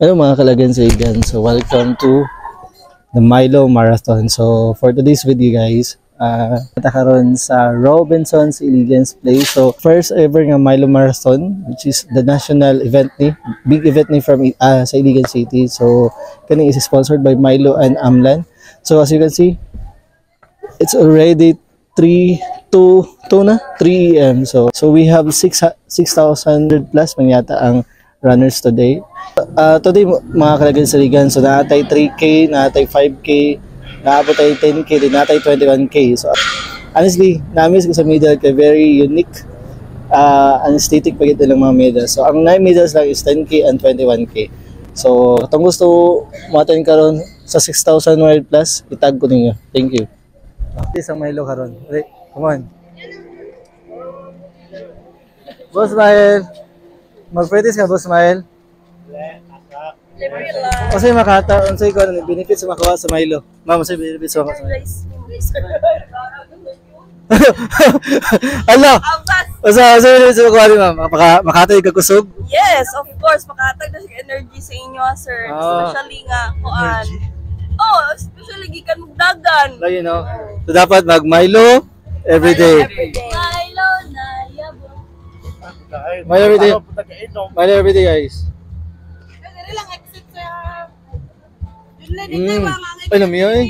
Hello mga kalagansaigan, so welcome to the Milo Marathon. So for today's video guys, natakaroon sa Robinson's Illegans Place. So first ever nga Milo Marathon, which is the national event ni, big event ni from sa Iligan City. So kani is sponsored by Milo and Amlan. So as you can see, it's already 3 a.m. So we have 6,000 plus mangyata ang runners today. Today mga kalagansaligan, so naatay 3K, naatay 5K, naabot tayo 10K, din naatay 21K. So honestly, namiss ko sa medal kay very unique, anesthetic pagit nilang mga medals. So ang 9 medals lang is 10K and 21K. So katong gusto matin karon sa 6,000 world plus, itag ko ninyo. Thank you. Isang Milo karon. Come on. Boss Mael. Mag-practice ka, Boss Mael? Kasi makata, unsay ko na benefits sa makawa sa Milo. Ma'am, unsay benefits sa makawa sa Milo? Ala! Unsay benefits sa makawa ni ma'am? Makatay ka kusog? Yes, of course. Makatag na siya energy sa inyo, sir. Especially nga, kuan. Oh, especially gikan magdagan. Like, you know, so dapat mag-Milo everyday. Milo na yabo. Milo everyday. Milo everyday, guys. Dili lang exit sa. Ay, namiyo eh.